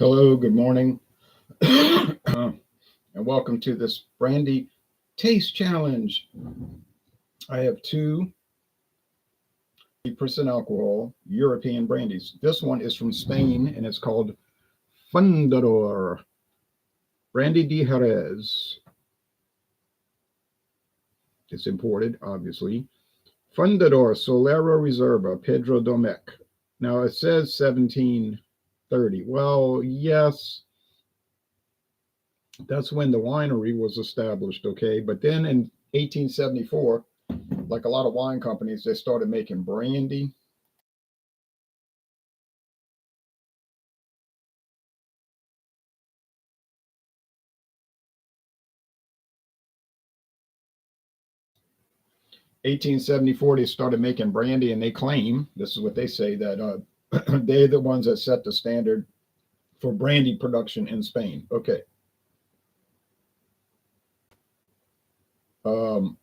Hello, good morning, and welcome to this Brandy Taste Challenge. I have 2% alcohol European brandies. This one is from Spain and it's called Fundador Brandy de Jerez. It's imported, obviously. Fundador Solera Reserva, Pedro Domecq. Now it says 1730. Well, yes, that's when the winery was established, okay? But then in 1874, like a lot of wine companies, they started making brandy. In 1874, they started making brandy, and they claim, this is what they say, that they're the ones that set the standard for brandy production in Spain. Okay. Um,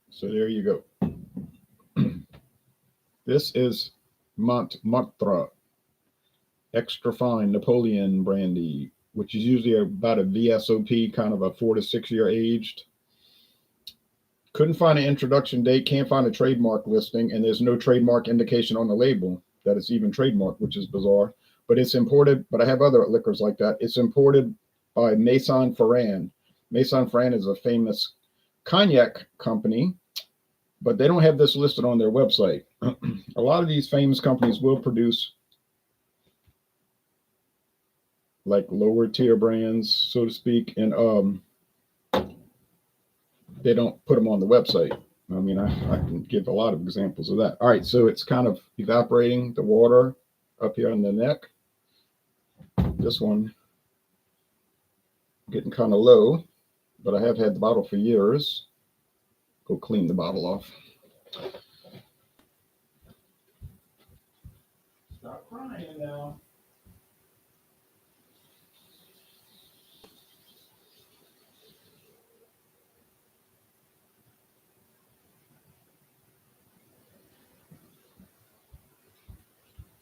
so there you go. This is Montmartre extra fine Napoleon brandy, which is usually about a VSOP, kind of a 4 to 6 year aged. Couldn't find an introduction date, can't find a trademark listing, and there's no trademark indication on the label that it's even trademarked, which is bizarre. But it's imported, but I have other liquors like that. It's imported by Maison Ferrand. Maison Ferrand is a famous cognac company, but they don't have this listed on their website. A lot of these famous companies will produce like lower tier brands, so to speak, and they don't put them on the website. I mean, I can give a lot of examples of that. All right, so it's kind of evaporating the water up here on the neck. This one getting kind of low, but I have had the bottle for years. Go clean the bottle off. Stop crying now.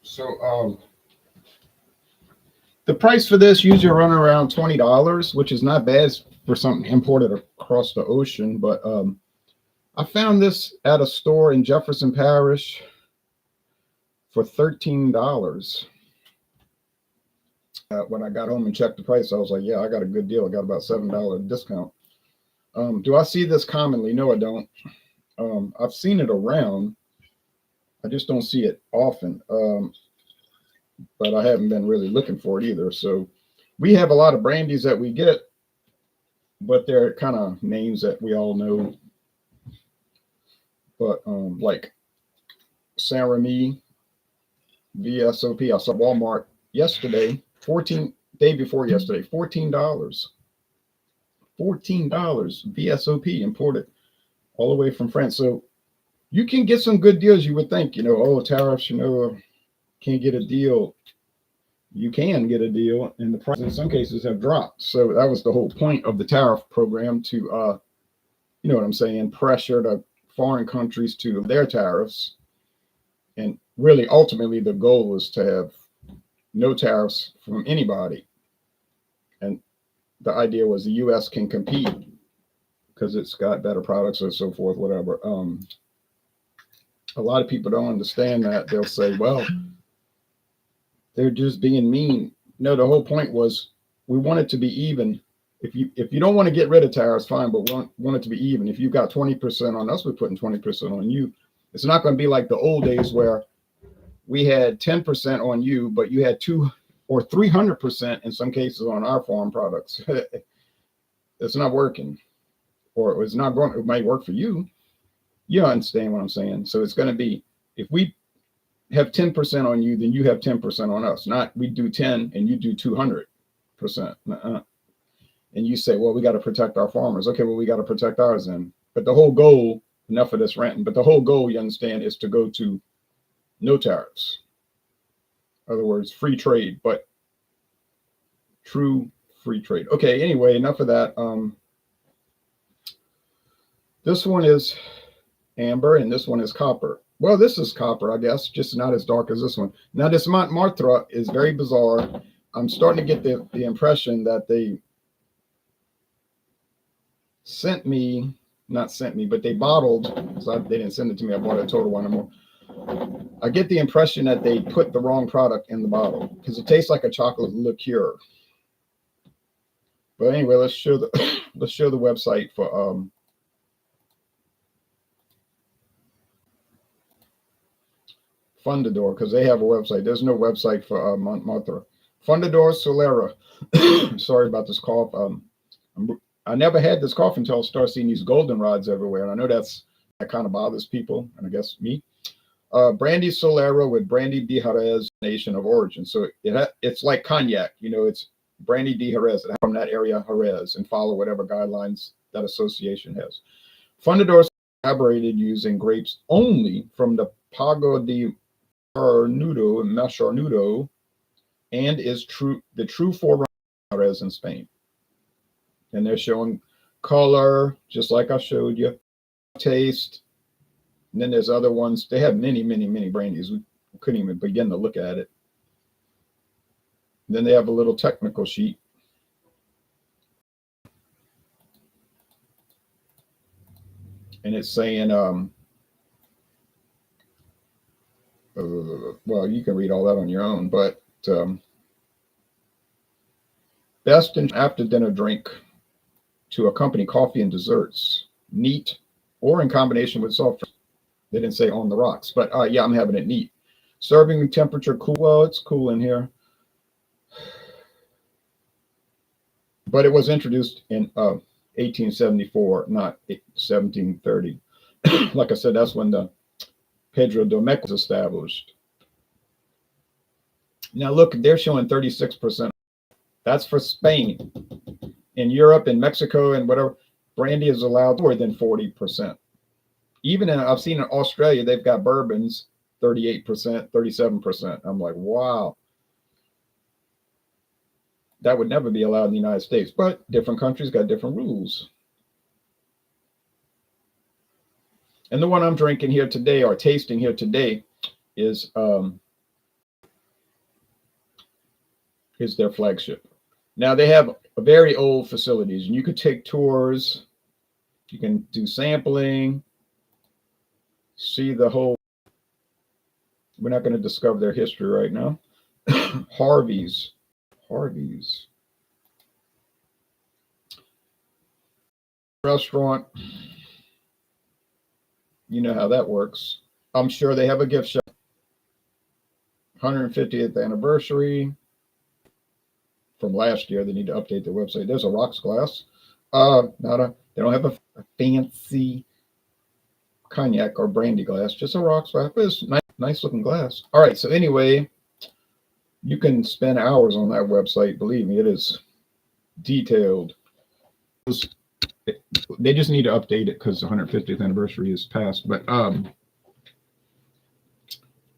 So the price for this usually run around $20, which is not bad for something imported across the ocean. But I found this at a store in Jefferson Parish for $13. When I got home and checked the price, I was like, yeah, I got a good deal. I got about $7 discount. Do I see this commonly? No, I don't. I've seen it around. I just don't see it often. But I haven't been really looking for it either. So we have a lot of brandies that we get, but they're kind of names that we all know. But like Saint Remy, VSOP, I saw Walmart yesterday, day before yesterday, $14. $14 VSOP imported all the way from France. So you can get some good deals. You would think, oh, tariffs, can't get a deal. You can get a deal, and the prices in some cases have dropped. So that was the whole point of the tariff program, to you know what I'm saying, pressure the foreign countries to their tariffs. And really, ultimately, the goal is to have no tariffs from anybody. And the idea was the U.S. can compete because it's got better products or so forth, whatever. A lot of people don't understand that. They'll say, well, they're just being mean. No, the whole point was we want it to be even. If you don't want to get rid of tariffs, fine, but we want it to be even. If you've got 20% on us, we're putting 20% on you. It's not going to be like the old days where we had 10% on you, but you had 200 or 300% in some cases on our farm products. It's not working, or it's not going. It might work for you. You understand what I'm saying? So it's going to be, if we have 10% on you, then you have 10% on us. Not we do 10 and you do 200%. And you say, well, we got to protect our farmers. Okay, well, we got to protect ours then. But the whole goal, enough of this ranting, but the whole goal, you understand, is to go to no tariffs. In other words, free trade, but true free trade. Okay, anyway, enough of that. This one is amber and this one is copper. Well, this is copper, I guess, just not as dark as this one. Now, this Montmartre is very bizarre. I'm starting to get the impression that they sent me, not sent me, but they bottled, because they didn't send it to me. I bought a total one or more. I get the impression that they put the wrong product in the bottle because it tastes like a chocolate liqueur. But anyway, let's show the let's show the website for Fundador, because they have a website. There's no website for Montmartre. Fundador Solera. Sorry about this cough. I never had this cough until I started seeing these goldenrods everywhere, and I know that kind of bothers people, and I guess me. Brandy Solera with Brandy de Jerez nation of origin. So it's like cognac, it's Brandy de Jerez from that area, Jerez, and follow whatever guidelines that association has. Fundador elaborated using grapes only from the Pago de Macharnudo, and is the true forerunner of Jerez in Spain. And they're showing color, just like I showed you, taste. And then there's other ones. They have many, many, many brandies. We couldn't even begin to look at it. And then they have a little technical sheet. And it's saying, well, you can read all that on your own, but best in after dinner drink to accompany coffee and desserts, neat, or in combination with soft drinks. They didn't say on the rocks, but yeah, I'm having it neat. Serving temperature cool. Well, it's cool in here. But it was introduced in 1874, not 1730. Like I said, that's when the Pedro Domecq was established. Now look, they're showing 36%. That's for Spain. In Europe and Mexico and whatever, brandy is allowed more than 40%. Even I've seen in Australia, they've got bourbons 38%, 37%. I'm like, wow. That would never be allowed in the United States, but different countries got different rules. And the one I'm drinking here today, or tasting here today, is their flagship. Now they have very old facilities, and you could take tours. You can do sampling. See the whole. We're not going to discover their history right now. Harvey's. Restaurant. You know how that works. I'm sure they have a gift shop. 150th anniversary from last year. They need to update their website. There's a rocks glass. They don't have a fancy cognac or brandy glass, just a rocks glass. But it's nice looking glass. All right. So anyway, you can spend hours on that website. Believe me, it is detailed. They just need to update it because the 150th anniversary is past. But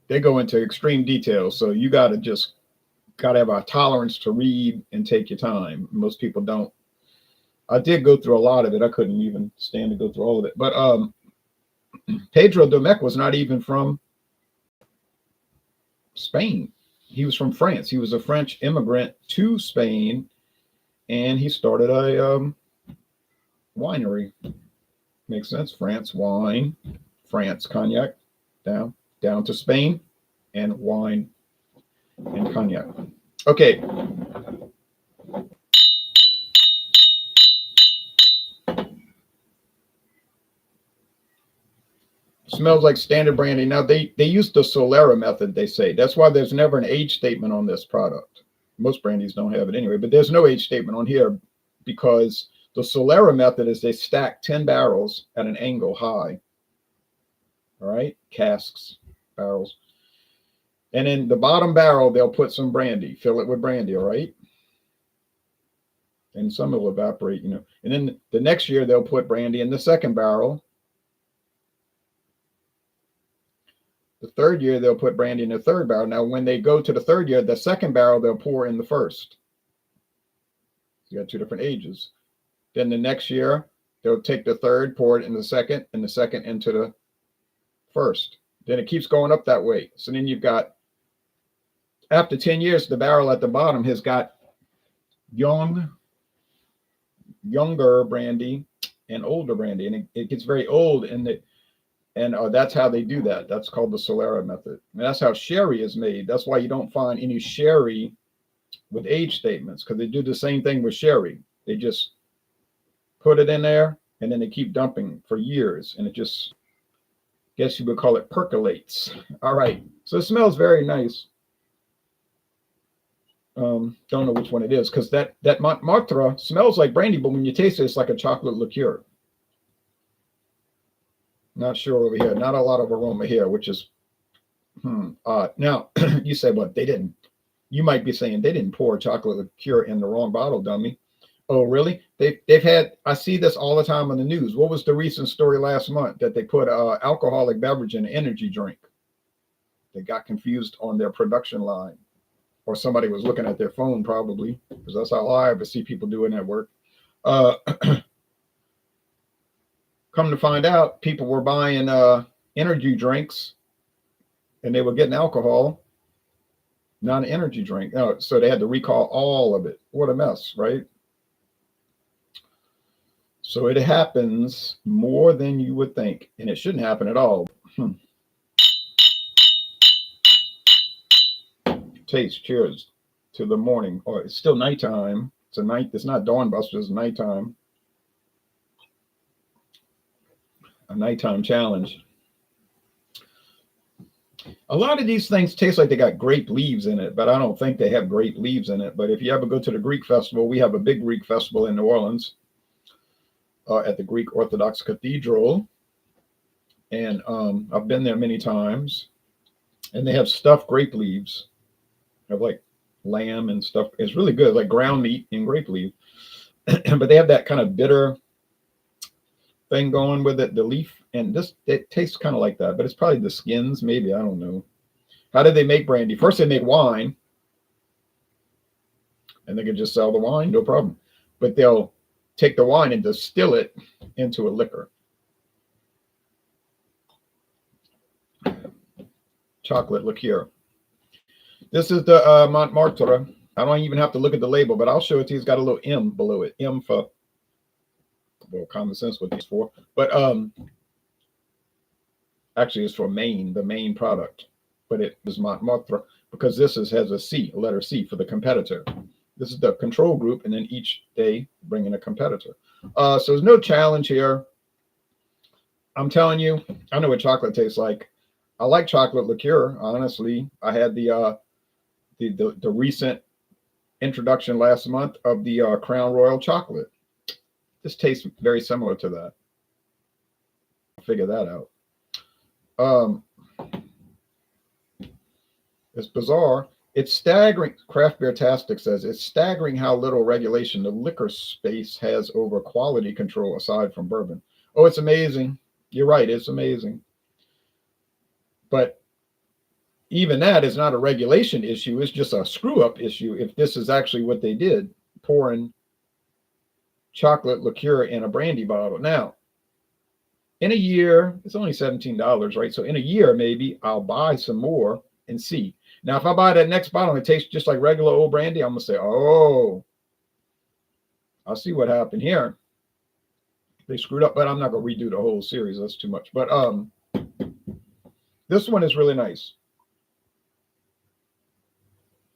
they go into extreme detail. So you got to have a tolerance to read and take your time. Most people don't. I did go through a lot of it. I couldn't even stand to go through all of it. But Pedro Domecq was not even from Spain. He was from France. He was a French immigrant to Spain, and he started a winery. Makes sense. France wine, France cognac, down to Spain, and wine and cognac. Okay. Smells like standard brandy. Now they use the Solera method, they say. That's why there's never an age statement on this product. Most brandies don't have it anyway, but there's no age statement on here because the Solera method is they stack 10 barrels at an angle high. All right, casks, barrels. And in the bottom barrel, they'll put some brandy, fill it with brandy, all right? And some will evaporate, And then the next year, they'll put brandy in the second barrel. The third year, they'll put brandy in the third barrel. Now, when they go to the third year, the second barrel, they'll pour in the first. You got two different ages. Then the next year, they'll take the third, pour it in the second, and the second into the first. Then it keeps going up that way. So then you've got, after 10 years, the barrel at the bottom has got younger brandy and older brandy, and it gets very old, and that's how they do that. That's called the Solera method, and that's how sherry is made. That's why you don't find any sherry with age statements, because they do the same thing with sherry. They just put it in there, and then they keep dumping for years, and it just, guess you would call it, percolates. All right, so it smells very nice. Don't know which one it is, because that Montmartre smells like brandy, but when you taste it, it's like a chocolate liqueur. Not sure over here. Not a lot of aroma here, which is odd. Now, you say, well, they didn't. You might be saying they didn't pour chocolate liqueur in the wrong bottle, dummy. Oh, really? They've had, I see this all the time on the news. What was the recent story last month that they put alcoholic beverage in an energy drink? They got confused on their production line. Or somebody was looking at their phone, probably, because that's how I ever see people doing that work. Come to find out, people were buying energy drinks, and they were getting alcohol, not an energy drink. So they had to recall all of it. What a mess, right? So it happens more than you would think, and it shouldn't happen at all. Taste, cheers to the morning. Or it's still nighttime. It's not dawn buster, it's nighttime. A nighttime challenge. A lot of these things taste like they got grape leaves in it, but I don't think they have grape leaves in it. But if you ever go to the Greek festival, we have a big Greek festival in New Orleans at the Greek Orthodox Cathedral. And I've been there many times. And they have stuffed grape leaves. They have like lamb and stuff. It's really good, like ground meat and grape leaf. But they have that kind of bitter thing going with it, the leaf. And it tastes kind of like that, but it's probably the skins, maybe. I don't know. How did they make brandy? First, they make wine. And they can just sell the wine, no problem. But they'll take the wine and distill it into a liquor. Chocolate liqueur. This is the Montmartre. I don't even have to look at the label, but I'll show it to you. It's got a little M below it. M for, well, common sense what it's for. But actually it's for Maine, the main product. But it is Montmartre because this has a C, a letter C for the competitor. This is the control group, and then each day bring in a competitor. So there's no challenge here. I'm telling you, I know what chocolate tastes like. I like chocolate liqueur, honestly. I had the recent introduction last month of the Crown Royal chocolate. This tastes very similar to that. I'll figure that out. It's bizarre. It's staggering. Craft Beer Tastic says it's staggering how little regulation the liquor space has over quality control aside from bourbon. Oh, it's amazing. You're right. It's amazing. But even that is not a regulation issue. It's just a screw up issue. If this is actually what they did, pouring chocolate liqueur in a brandy bottle. Now, in a year, it's only $17, right? So in a year, maybe I'll buy some more and see. Now, if I buy that next bottle and it tastes just like regular old brandy, I'm going to say, oh, I'll see what happened here. They screwed up, but I'm not going to redo the whole series. That's too much. But this one is really nice.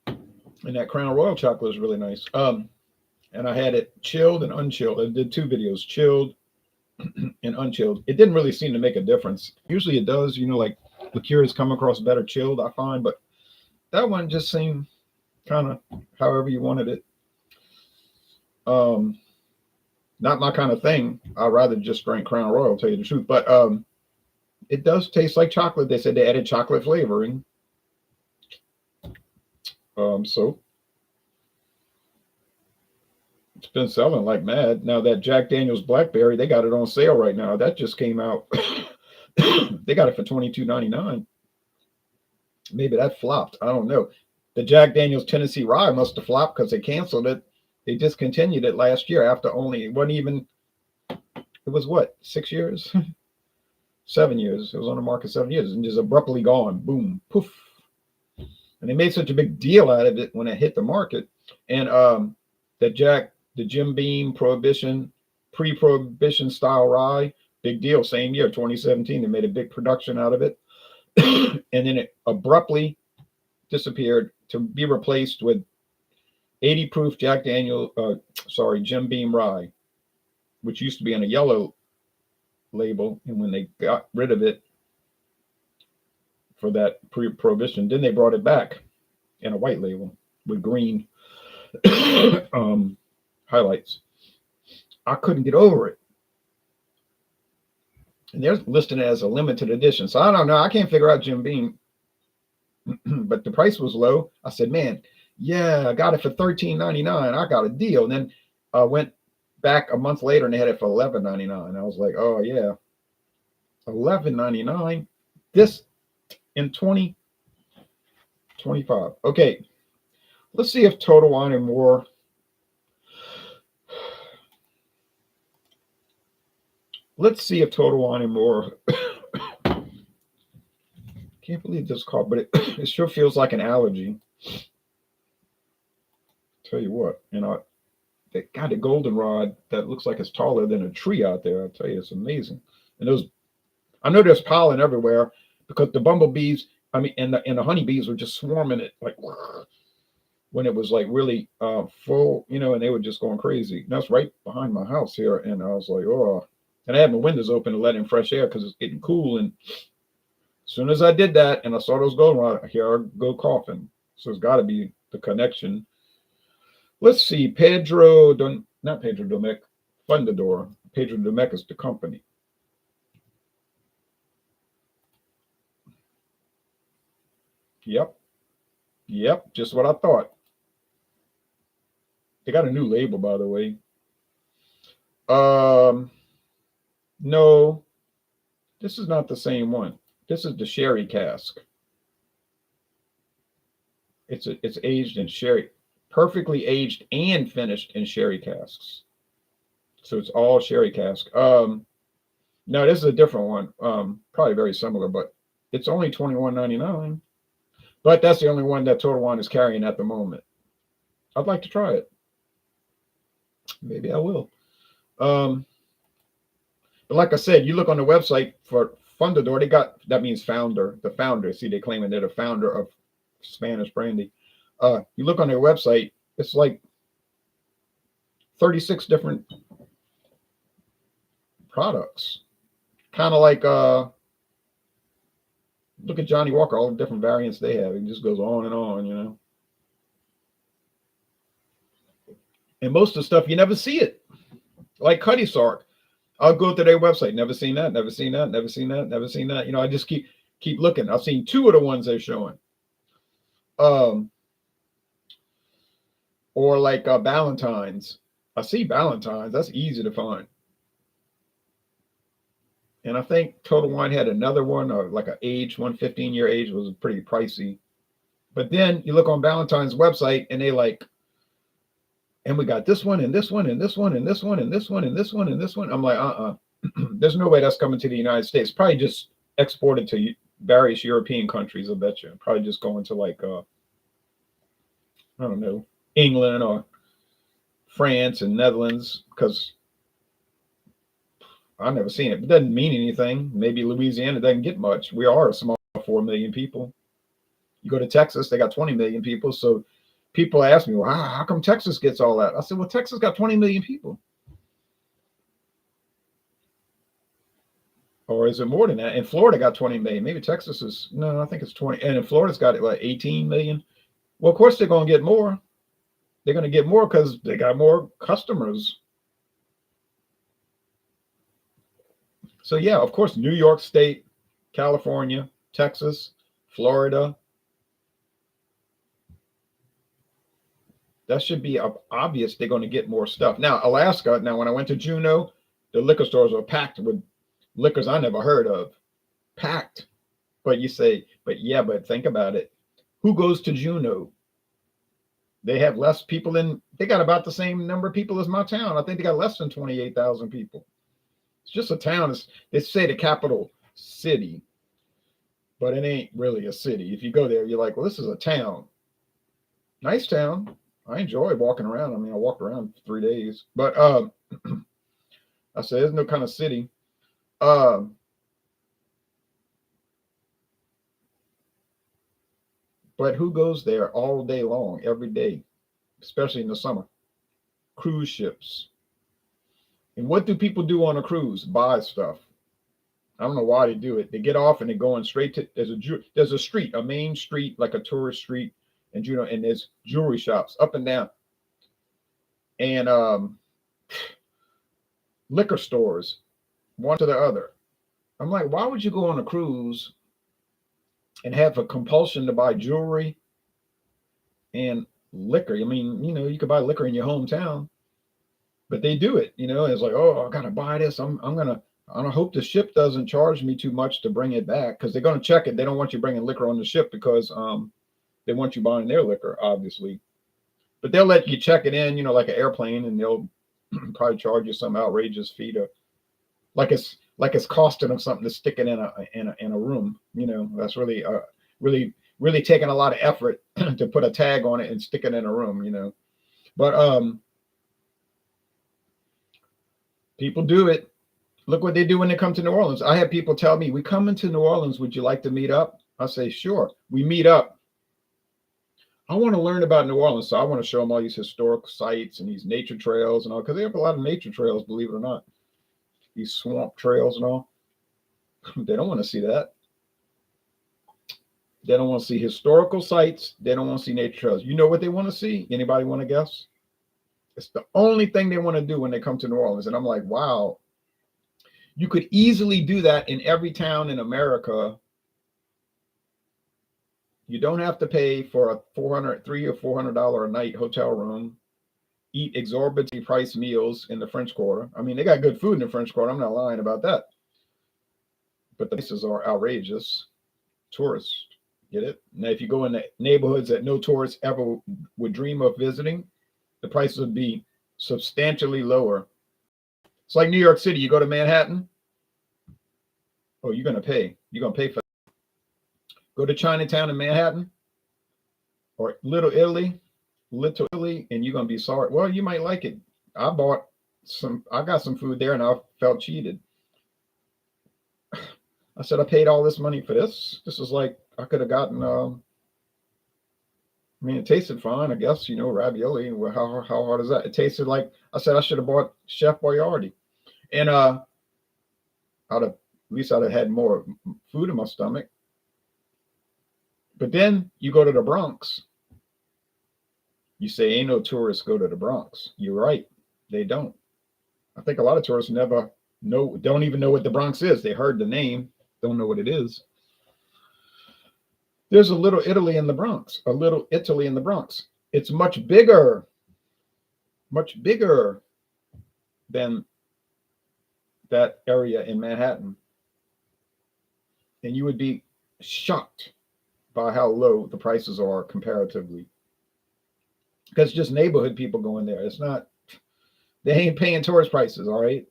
And that Crown Royal chocolate is really nice. And I had it chilled and unchilled. I did two videos, chilled and unchilled. It didn't really seem to make a difference. Usually it does, you know, like liqueurs come across better chilled, I find, but that one just seemed kind of however you wanted it. Not my kind of thing. I'd rather just drink Crown Royal, tell you the truth. But it does taste like chocolate. They said they added chocolate flavoring. So it's been selling like mad. Now that Jack Daniel's Blackberry, they got it on sale right now. That just came out. They got it for $22.99. Maybe that flopped. I don't know. The Jack Daniel's Tennessee Rye must have flopped because they canceled it. They discontinued it last year after only, it wasn't even, it was what, 6 years? 7 years. It was on the market 7 years and just abruptly gone. Boom, poof. And they made such a big deal out of it when it hit the market. And the Jim Beam Prohibition, pre-Prohibition style rye, big deal. Same year, 2017, they made a big production out of it. And then it abruptly disappeared to be replaced with 80 proof Jim Beam rye, which used to be on a yellow label. And when they got rid of it for that pre-prohibition, then they brought it back in a white label with green highlights. I couldn't get over it. And they're listed as a limited edition. So I don't know. I can't figure out Jim Beam. But the price was low. I said, man, yeah, I got it for $13.99. I got a deal. And then I went back a month later and they had it for $11.99. I was like, oh yeah, $11.99. This in 2025. Okay, let's see if Total Wine and More. Let's see if Total Wine and More. Can't believe this call, but it sure feels like an allergy. Tell you what, they got a goldenrod that looks like it's taller than a tree out there. I'll tell you, it's amazing. And I know there's pollen everywhere because the bumblebees, and the honeybees were just swarming it like when it was like really full, and they were just going crazy. And that's right behind my house here, and I was like, oh, and I had my windows open to let in fresh air because it's getting cool. And as soon as I did that and I saw those goldenrod, here I go coughing. So it's got to be the connection. Let's see, not Pedro Domecq, Fundador. Pedro Domecq is the company. Yep, just what I thought. They got a new label, by the way. No, this is not the same one. This is the sherry cask. It's aged in sherry, perfectly aged and finished in sherry casks. So it's all sherry cask. No, this is a different one. Probably very similar, but it's only $21.99. But that's the only one that Total Wine is carrying at the moment. I'd like to try it. Maybe I will. But like I said, you look on the website for Fundador, that means founder, the founder. See, they claiming they're the founder of Spanish brandy. You look on their website, it's like 36 different products. Kind of like look at Johnny Walker, all the different variants they have. It just goes on and on, And most of the stuff, you never see it. Like Cuddy Sark. I'll go to their website. Never seen that, never seen that, never seen that, never seen that. I just keep looking. I've seen 2 of the ones they're showing. Or like Valentine's. I see Valentine's. That's easy to find. And I think Total Wine had another one, like an age, 15-year age was pretty pricey. But then you look on Valentine's website and they like, and we got this one and this one and this one and this one and this one and this one and this one. I'm like, there's no way that's coming to the United States. Probably just exported to various European countries, I bet you. Probably just going to like, I don't know, England or France and Netherlands, because I've never seen it. It doesn't mean anything. Maybe Louisiana doesn't get much. We are a small 4 million people. You go to Texas, they got 20 million people. So people ask me, well, how come Texas gets all that? I said, well, Texas got 20 million people. Or is it more than that? And Florida got 20 million. Maybe Texas is, no, I think it's 20. And in Florida's got what, 18 million? Well, of course they're going to get more. They're going to get more because they got more customers. So yeah, of course, New York State, California, Texas, Florida. That should be obvious. They're going to get more stuff. Now, Alaska, when I went to Juneau, the liquor stores were packed with liquors I never heard of. Packed. But you say, but think about it. Who goes to Juneau? They have less people they got about the same number of people as my town. I think they got less than 28,000 people. It's just a town. They say the capital city, but it ain't really a city. If you go there, you're like, well, this is a town. Nice town. I enjoy walking around. I mean, I walked around for 3 days, but I said, there's no kind of city. Um, but who goes there all day long, every day, especially in the summer? Cruise ships. And what do people do on a cruise? Buy stuff. I don't know why they do it. They get off and they're going straight to there's a street, a main street, like a tourist street, and and there's jewelry shops up and down, and liquor stores, one to the other. I'm like, why would you go on a cruise and have a compulsion to buy jewelry and liquor? I mean, you could buy liquor in your hometown, but they do it. It's like, oh, I gotta buy this. I don't hope the ship doesn't charge me too much to bring it back, because they're going to check it. They don't want you bringing liquor on the ship because they want you buying their liquor, obviously. But they'll let you check it in, like an airplane, and they'll probably charge you some outrageous fee to, like it's costing them something to stick it in a room. That's really taking a lot of effort to put a tag on it and stick it in a room. But people do it. Look what they do when they come to New Orleans. I have people tell me, we come into New Orleans, would you like to meet up? I say, sure. We meet up. I want to learn about New Orleans, so I want to show them all these historic sites and these nature trails and all, because they have a lot of nature trails, believe it or not. These swamp trails and all. They don't want to see that. They don't want to see historical sites. They don't want to see nature trails. You know what they want to see? Anybody want to guess? It's the only thing they want to do when they come to New Orleans. And I'm like, wow. You could easily do that in every town in America. You don't have to pay for a $300 or $400 a night hotel room, eat exorbitantly priced meals in the French Quarter. I mean, they got good food in the French Quarter. I'm not lying about that. But the prices are outrageous. Tourists, get it? Now, if you go in the neighborhoods that no tourists ever would dream of visiting, the prices would be substantially lower. It's like New York City. You go to Manhattan. Oh, you're going to pay. You're going to pay for that. Go to Chinatown in Manhattan or Little Italy, and you're going to be sorry. Well, you might like it. I got some food there and I felt cheated. I said, I paid all this money for this. This is like, I could have gotten, it tasted fine, I guess, ravioli. How hard is that? It tasted like, I said, I should have bought Chef Boyardee. And at least I'd have had more food in my stomach. But then you go to the Bronx. You say, ain't no tourists go to the Bronx. You're right. They don't. I think a lot of tourists don't even know what the Bronx is. They heard the name, don't know what it is. There's a little Italy in the Bronx, It's much bigger than that area in Manhattan. And you would be shocked by how low the prices are comparatively. Because it's just neighborhood people going there. It's not, they ain't paying tourist prices, all right?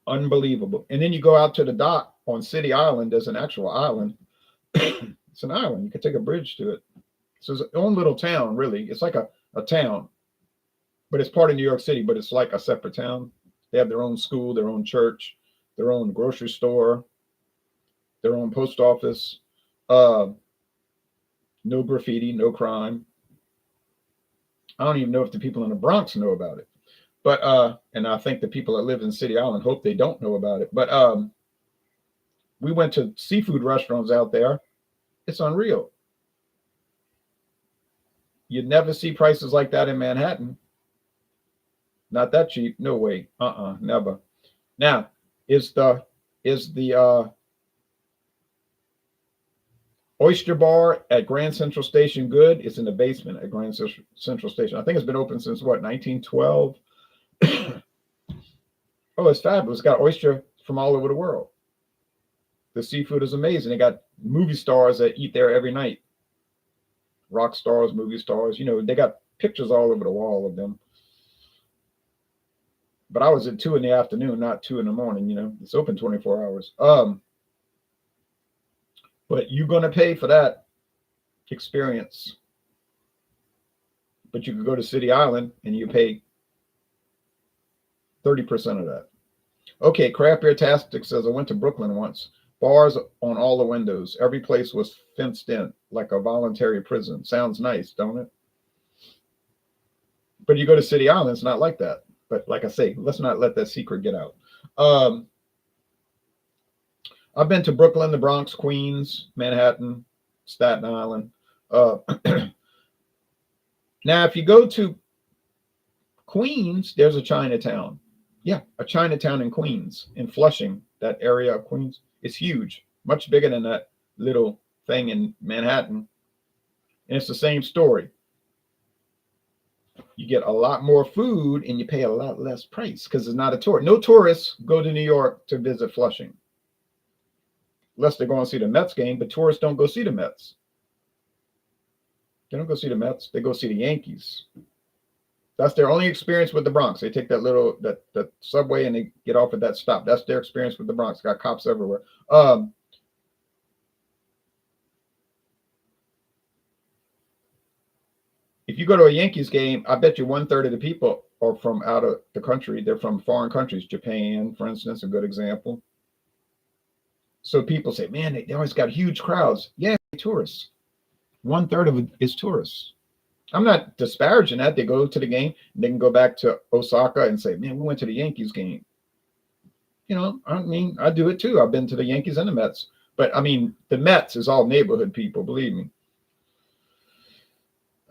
Unbelievable. And then you go out to the dock on City Island. There's an actual island. It's an island. You could take a bridge to it. So it's its own little town, really. It's like a town, but it's part of New York City, but it's like a separate town. They have their own school, their own church, their own grocery store, their own post office. No graffiti, no crime. I don't even know if the people in the Bronx know about it. But and I think the people that live in City Island hope they don't know about it. But we went to seafood restaurants out there. It's unreal. You'd never see prices like that in Manhattan. Not that cheap. No way. Never. Now, is the Oyster Bar at Grand Central Station good? It's in the basement at Grand Central Station. I think it's been open since what, 1912? Oh, it's fabulous. It's got oyster from all over the world. The seafood is amazing. They got movie stars that eat there every night. Rock stars, movie stars. They got pictures all over the wall of them. But I was at 2 in the afternoon, not 2 in the morning. It's open 24 hours. But you're going to pay for that experience. But you could go to City Island and you pay 30% of that. Okay, Craft Beer Tastic says, I went to Brooklyn once. Bars on all the windows. Every place was fenced in like a voluntary prison. Sounds nice, don't it? But you go to City Island, it's not like that. But like I say, let's not let that secret get out. I've been to Brooklyn, the Bronx, Queens, Manhattan, Staten Island. Now, if you go to Queens, there's a Chinatown. Yeah, a Chinatown in Queens, in Flushing, that area of Queens. It's huge, much bigger than that little thing in Manhattan. And it's the same story. You get a lot more food and you pay a lot less price because it's not a tour. No tourists go to New York to visit Flushing. Unless they're going to see the Mets game, but tourists don't go see the Mets. They don't go see the Mets. They go see the Yankees. That's their only experience with the Bronx. They take that subway and they get off at that stop. That's their experience with the Bronx. Got cops everywhere. If you go to a Yankees game, I bet you 1/3 of the people are from out of the country. They're from foreign countries. Japan, for instance, a good example. So people say, man, they always got huge crowds. Yeah, tourists. 1/3 of it is tourists. I'm not disparaging that. They go to the game, and they can go back to Osaka and say, man, we went to the Yankees game. I mean, I do it too. I've been to the Yankees and the Mets. But I mean, the Mets is all neighborhood people, believe me.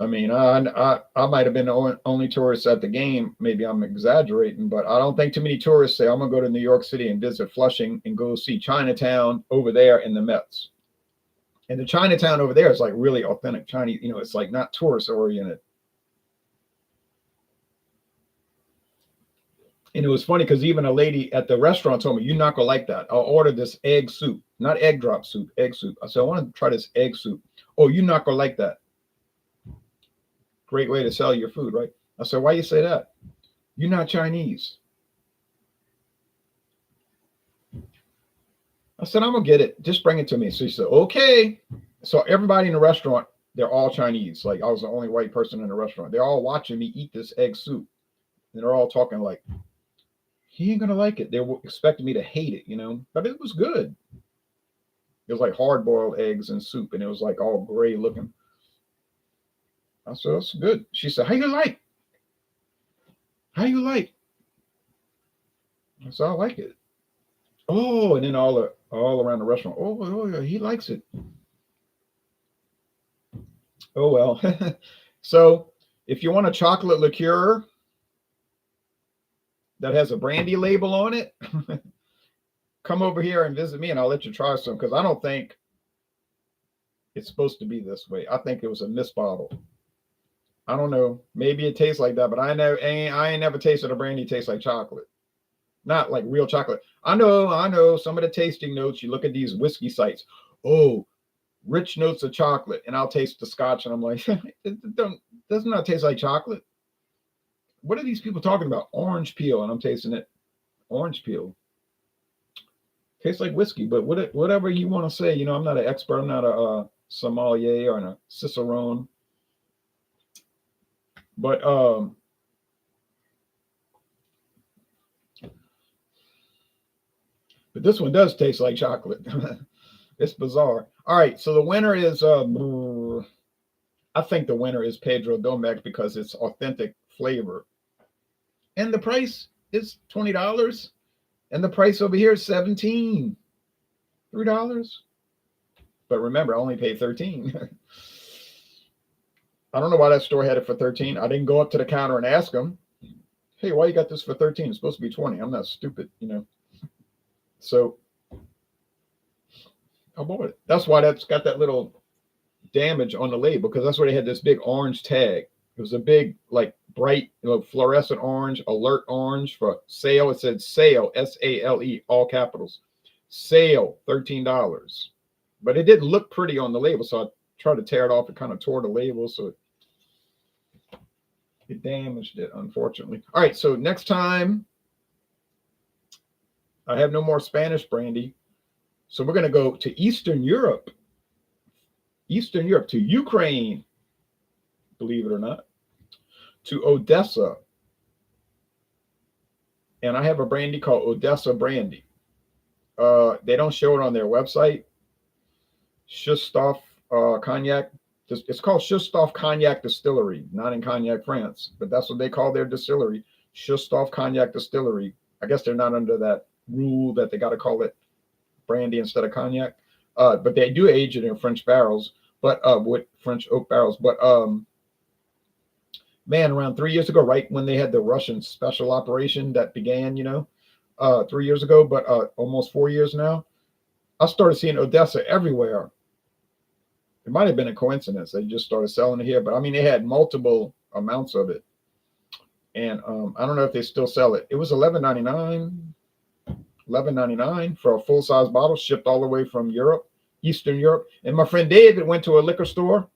I mean, I might have been the only tourist at the game. Maybe I'm exaggerating, but I don't think too many tourists say, I'm going to go to New York City and visit Flushing and go see Chinatown over there in the Mets. And the Chinatown over there is like really authentic Chinese. It's like not tourist oriented. And it was funny because even a lady at the restaurant told me, you're not going to like that. I'll order this egg soup, not egg drop soup, egg soup. I said, I want to try this egg soup. Oh, you're not going to like that. Great way to sell your food, right? I said, why you say that? You're not Chinese. I said, I'm going to get it. Just bring it to me. So she said, okay. So everybody in the restaurant, they're all Chinese. Like I was the only white person in the restaurant. They're all watching me eat this egg soup. And they're all talking like, he ain't going to like it. They were expecting me to hate it, but it was good. It was like hard-boiled eggs and soup. And it was like all gray looking. I said, that's good. She said, how you like? How you like? I said, I like it. Oh, and then all around the restaurant. Oh, yeah, he likes it. Oh, well. So if you want a chocolate liqueur that has a brandy label on it, come over here and visit me and I'll let you try some because I don't think it's supposed to be this way. I think it was a misbottle. I don't know. Maybe it tastes like that, but I ain't never tasted a brandy taste like chocolate. Not like real chocolate. I know some of the tasting notes. You look at these whiskey sites. Oh, rich notes of chocolate. And I'll taste the scotch and I'm like, it does not taste like chocolate. What are these people talking about? Orange peel. And I'm tasting it. Orange peel. Tastes like whiskey, but whatever you want to say, I'm not an expert. I'm not a sommelier or a cicerone. But this one does taste like chocolate. It's bizarre. All right, so the winner is I think the winner is Pedro Domecq because it's authentic flavor. And the price is $20. And the price over here is $17. $3. But remember, I only paid $13. I don't know why that store had it for $13. I didn't go up to the counter and ask them, hey, why you got this for $13? It's supposed to be $20. I'm not stupid, So I bought it. That's why that's got that little damage on the label because that's where they had this big orange tag. It was a big, like bright, fluorescent orange, alert orange for sale. It said sale, S-A-L-E, all capitals. Sale, $13. But it didn't look pretty on the label, so I tried to tear it off. It kind of tore the label, so it damaged it, unfortunately. All right, so next time I have no more Spanish brandy. So we're going to go to Eastern Europe, to Ukraine, believe it or not, to Odessa. And I have a brandy called Odessa Brandy. They don't show it on their website. Shustov Cognac. It's called Shustov Cognac Distillery, not in Cognac, France, but that's what they call their distillery, Shustov Cognac Distillery. I guess they're not under that rule that they got to call it brandy instead of cognac. But they do age it in French barrels, but with French oak barrels. But man, around 3 years ago, right when they had the Russian special operation that began, 3 years ago, but almost 4 years now, I started seeing Odessa everywhere. It might have been a coincidence. They just started selling it here, but I mean, they had multiple amounts of it. And I don't know if they still sell it. It was $11.99 for a full-size bottle, shipped all the way from Europe, Eastern Europe. And my friend David went to a liquor store,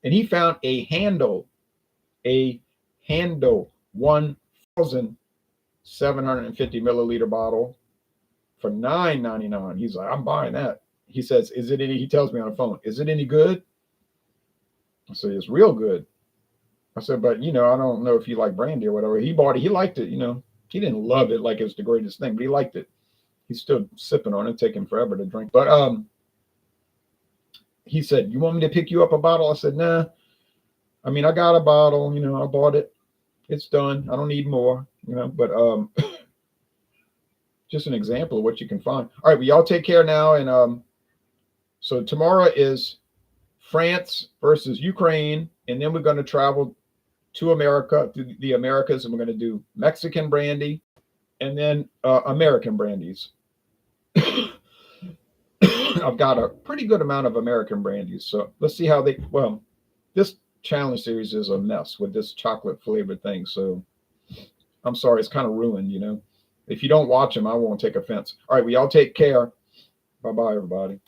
and he found a handle 1,750 milliliter bottle for $9.99. He's like, I'm buying that. He says, he tells me on the phone, is it any good? I said, it's real good. I said, but I don't know if you like brandy or whatever. He bought it. He liked it. He didn't love it like it's the greatest thing, but he liked it. He's still sipping on it, taking forever to drink. But he said, you want me to pick you up a bottle? I said, nah. I mean, I got a bottle, I bought it. It's done. I don't need more, but just an example of what you can find. All right, well, y'all take care now. And so tomorrow is France versus Ukraine. And then we're going to travel to America, to the Americas, and we're going to do Mexican brandy and then American brandies. I've got a pretty good amount of American brandies. So let's see how this challenge series is a mess with this chocolate flavored thing. So I'm sorry, it's kind of ruined, If you don't watch them, I won't take offense. All right, well, y'all take care. Bye-bye, everybody.